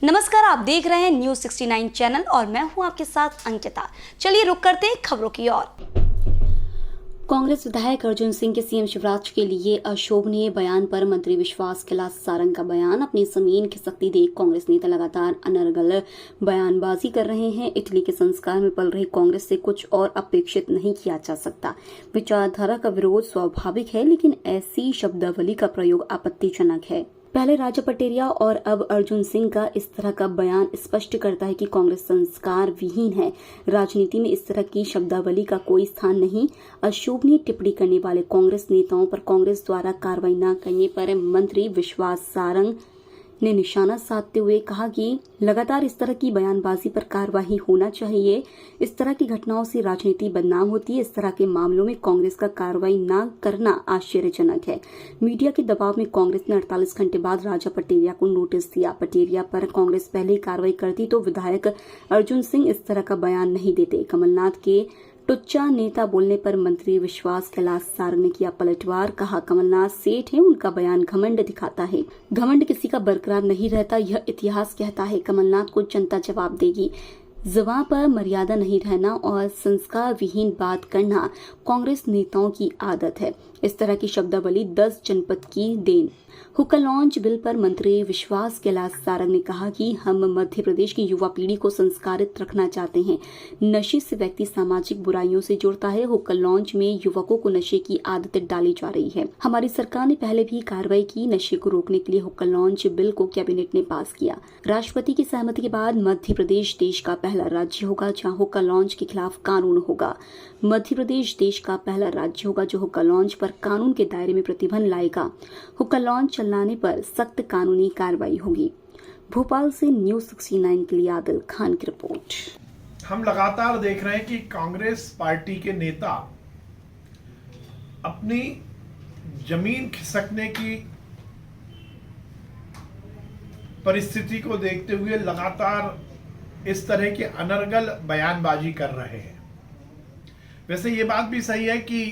नमस्कार, आप देख रहे हैं न्यूज 69 चैनल और मैं हूं आपके साथ अंकिता। चलिए रुक करते हैं खबरों की ओर। कांग्रेस विधायक अर्जुन सिंह के सीएम शिवराज के लिए अशोभनीय बयान पर मंत्री विश्वास कैलाश सारंग का बयान। अपनी जमीन खिसकती देख कांग्रेस नेता लगातार अनर्गल बयानबाजी कर रहे हैं। इटली के संस्कार में पल रही कांग्रेस से कुछ और अपेक्षित नहीं किया जा सकता। विचारधारा का विरोध स्वाभाविक है, लेकिन ऐसी शब्दावली का प्रयोग आपत्तिजनक है। पहले राजा पटेरिया और अब अर्जुन सिंह का इस तरह का बयान स्पष्ट करता है कि कांग्रेस संस्कार विहीन है। राजनीति में इस तरह की शब्दावली का कोई स्थान नहीं। अशोभनीय टिप्पणी करने वाले कांग्रेस नेताओं पर कांग्रेस द्वारा कार्रवाई न करने पर मंत्री विश्वास सारंग ने निशाना साधते हुए कहा कि लगातार इस तरह की बयानबाजी पर कार्रवाई होना चाहिए। इस तरह की घटनाओं से राजनीति बदनाम होती है। इस तरह के मामलों में कांग्रेस का कार्रवाई न करना आश्चर्यजनक है। मीडिया के दबाव में कांग्रेस ने 48 घंटे बाद राजा पटेरिया को नोटिस दिया। पटेरिया पर कांग्रेस पहले ही कार्रवाई करती तो विधायक अर्जुन सिंह इस तरह का बयान नहीं देते। कमलनाथ के टुच्चा नेता बोलने पर मंत्री विश्वास कैलाश सारंग ने किया पलटवार। कहा, कमलनाथ सेठ है, उनका बयान घमंड दिखाता है। घमंड किसी का बरकरार नहीं रहता, यह इतिहास कहता है। कमलनाथ को जनता जवाब देगी। ज़बान पर मर्यादा नहीं रहना और संस्कार विहीन बात करना कांग्रेस नेताओं की आदत है। इस तरह की शब्दावली 10 जनपद की देन। हुक्का लॉन्च बिल पर मंत्री विश्वास कैलाश सारंग ने कहा कि हम मध्य प्रदेश की युवा पीढ़ी को संस्कारित रखना चाहते हैं। नशे से व्यक्ति सामाजिक बुराइयों से जुड़ता है। हुक्का लॉन्च में युवकों को नशे की आदतें डाली जा रही है। हमारी सरकार ने पहले भी कार्रवाई की। नशे को रोकने के लिए हुक्का लॉन्च बिल को कैबिनेट ने पास किया। राष्ट्रपति की सहमति के बाद मध्य प्रदेश देश का पहला राज्य होगा जहाँ हुक्का लॉन्च के खिलाफ कानून होगा। मध्य प्रदेश देश का पहला राज्य होगा जो हुक्का लॉन्च पर कानून के दायरे में प्रतिबंध लाएगा। हुक्का लॉन्च चलाने पर सख्त कानूनी कार्रवाई होगी। भोपाल से न्यूज 69 के लिए आदिल खान की रिपोर्ट। हम लगातार देख रहे हैं कि कांग्रेस पार्टी के नेता अपनी जमीन खिसकने की परिस्थिति को देखते हुए लगातार इस तरह की अनर्गल बयानबाजी कर रहे हैं। वैसे ये बात भी सही है कि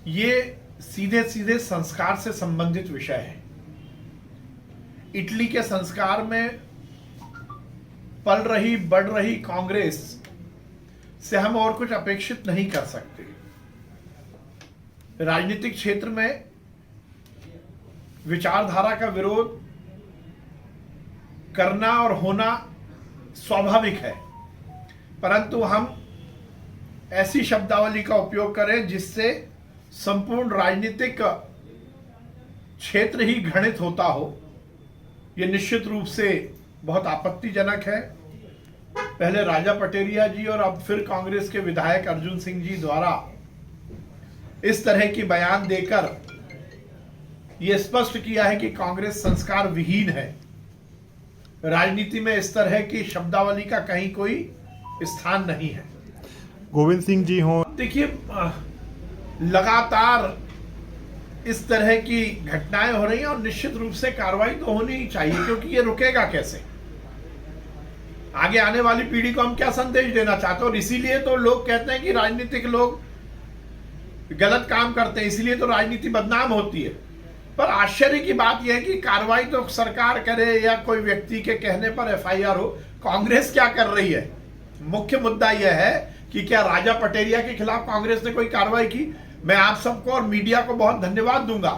ये सीधे सीधे संस्कार से संबंधित विषय है। इटली के संस्कार में पल रही बढ़ रही कांग्रेस से हम और कुछ अपेक्षित नहीं कर सकते। राजनीतिक क्षेत्र में विचारधारा का विरोध करना और होना स्वाभाविक है, परंतु हम ऐसी शब्दावली का उपयोग करें जिससे संपूर्ण राजनीतिक क्षेत्र ही घृणित होता हो, यह निश्चित रूप से बहुत आपत्तिजनक है। पहले राजा पटेरिया जी और अब फिर कांग्रेस के विधायक अर्जुन सिंह जी द्वारा इस तरह की बयान देकर यह स्पष्ट किया है कि कांग्रेस संस्कार विहीन है। राजनीति में इस तरह की शब्दावली का कहीं कोई स्थान नहीं है। गोविंद सिंह जी हों, देखिए, लगातार इस तरह की घटनाएं हो रही हैं और निश्चित रूप से कार्रवाई तो होनी ही चाहिए, क्योंकि ये रुकेगा कैसे? आगे आने वाली पीढ़ी को हम क्या संदेश देना चाहते हैं? और इसीलिए तो लोग कहते हैं कि राजनीतिक लोग गलत काम करते हैं, इसीलिए तो राजनीति बदनाम होती है। पर आश्चर्य की बात यह है कि कार्रवाई तो सरकार करे या कोई व्यक्ति के कहने पर एफआईआर हो, कांग्रेस क्या कर रही है? मुख्य मुद्दा यह है कि क्या राजा पटेरिया के खिलाफ कांग्रेस ने कोई कार्रवाई की? मैं आप सबको और मीडिया को बहुत धन्यवाद दूंगा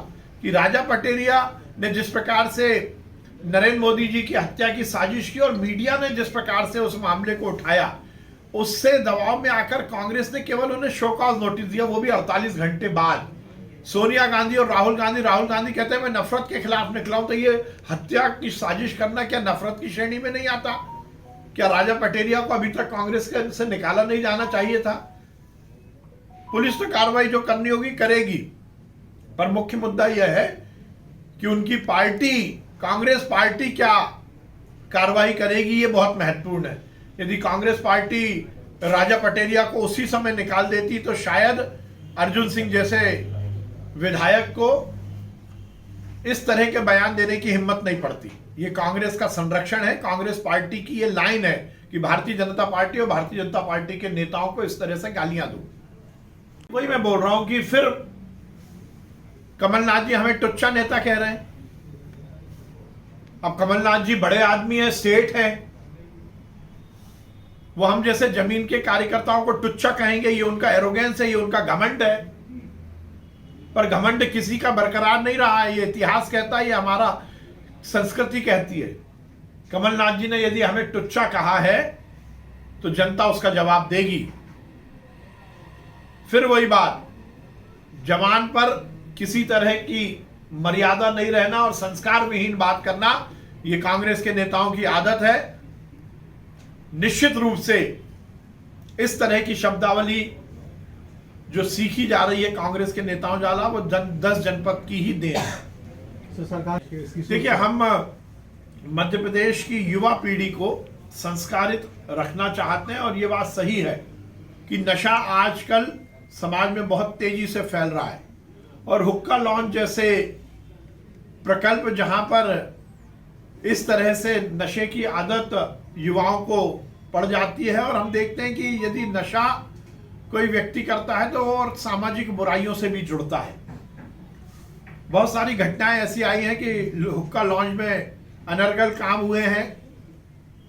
कि राजा पटेरिया ने जिस प्रकार से नरेंद्र मोदी जी की हत्या की साजिश की और मीडिया ने जिस प्रकार से उस मामले को उठाया, उससे दबाव में आकर कांग्रेस ने केवल उन्हें शो कॉज नोटिस दिया, वो भी 48 घंटे बाद। सोनिया गांधी और राहुल गांधी कहते हैं मैं नफरत के खिलाफ निकला हूं, तो ये हत्या की साजिश करना क्या नफरत की श्रेणी में नहीं आता? क्या राजा पटेरिया को अभी तक कांग्रेस से निकाला नहीं जाना चाहिए था? पुलिस तो कार्रवाई जो करनी होगी करेगी, पर मुख्य मुद्दा यह है कि उनकी पार्टी कांग्रेस पार्टी क्या कार्रवाई करेगी, ये बहुत महत्वपूर्ण है। यदि कांग्रेस पार्टी राजा पटेरिया को उसी समय निकाल देती तो शायद अर्जुन सिंह जैसे विधायक को इस तरह के बयान देने की हिम्मत नहीं पड़ती। ये कांग्रेस का संरक्षण है, कांग्रेस पार्टी की ये लाइन है कि भारतीय जनता पार्टी और भारतीय जनता पार्टी के नेताओं को इस तरह से गालियां दो। वही मैं बोल रहा हूं कि फिर कमलनाथ जी हमें टुच्चा नेता कह रहे हैं। अब कमलनाथ जी बड़े आदमी है, स्टेट है, वो हम जैसे जमीन के कार्यकर्ताओं को टुच्चा कहेंगे, ये उनका एरोगेंस है, ये उनका घमंड है। पर घमंड किसी का बरकरार नहीं रहा है, ये इतिहास कहता है, ये हमारा संस्कृति कहती है। कमलनाथ जी ने यदि हमें टुच्चा कहा है तो जनता उसका जवाब देगी। फिर वही बात, जवान पर किसी तरह की मर्यादा नहीं रहना और संस्कार विहीन बात करना, ये कांग्रेस के नेताओं की आदत है। निश्चित रूप से इस तरह की शब्दावली जो सीखी जा रही है कांग्रेस के नेताओं द्वारा, वो 10 जनपद की ही देन है। देखिए, हम मध्य प्रदेश की युवा पीढ़ी को संस्कारित रखना चाहते हैं और ये बात सही है कि नशा आजकल समाज में बहुत तेजी से फैल रहा है और हुक्का लॉन्च जैसे प्रकल्प जहां पर इस तरह से नशे की आदत युवाओं को पड़ जाती है और हम देखते हैं कि यदि नशा कोई व्यक्ति करता है तो और सामाजिक बुराइयों से भी जुड़ता है। बहुत सारी घटनाएं ऐसी आई हैं कि हुक्का लॉन्च में अनर्गल काम हुए हैं,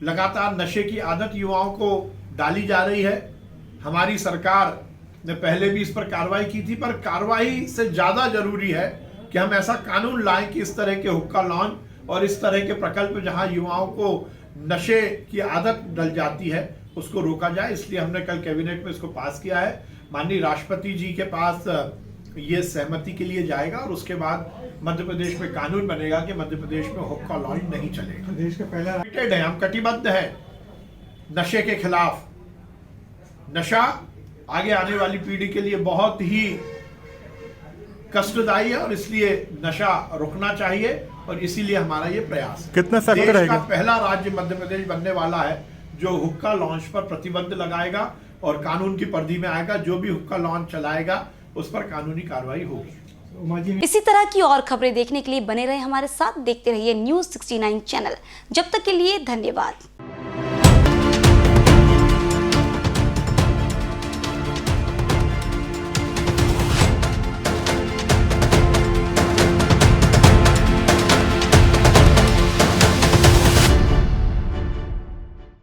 लगातार नशे की आदत युवाओं को डाली जा रही है। हमारी सरकार ने पहले भी इस पर कार्रवाई की थी, पर कार्रवाई से ज्यादा जरूरी है कि हम ऐसा कानून लाएं कि इस तरह के हुक्का लॉन्च और इस तरह के प्रकल्प जहां युवाओं को नशे की आदत डल जाती है उसको रोका जाए। इसलिए हमने कल कैबिनेट में इसको पास किया है। माननीय राष्ट्रपति जी के पास ये सहमति के लिए जाएगा और उसके बाद मध्य प्रदेश में कानून बनेगा कि मध्य प्रदेश में हुक्का लॉन्च नहीं चलेगा। देश का पहला है, हम कटिबद्ध है नशे के खिलाफ। नशा आगे आने वाली पीढ़ी के लिए बहुत ही कष्टदायी है और इसलिए नशा रुकना चाहिए और इसीलिए हमारा ये प्रयास है। कितना सख्त देश रहेगा? का पहला राज्य मध्य प्रदेश बनने वाला है जो हुक्का लॉन्च पर प्रतिबंध लगाएगा और कानून की परिधि में आएगा। जो भी हुक्का लॉन्च चलाएगा उस पर कानूनी कार्रवाई होगी। इसी तरह की और खबरें देखने के लिए बने रहे हमारे साथ, देखते रहिए न्यूज़ 69 चैनल। जब तक के लिए धन्यवाद।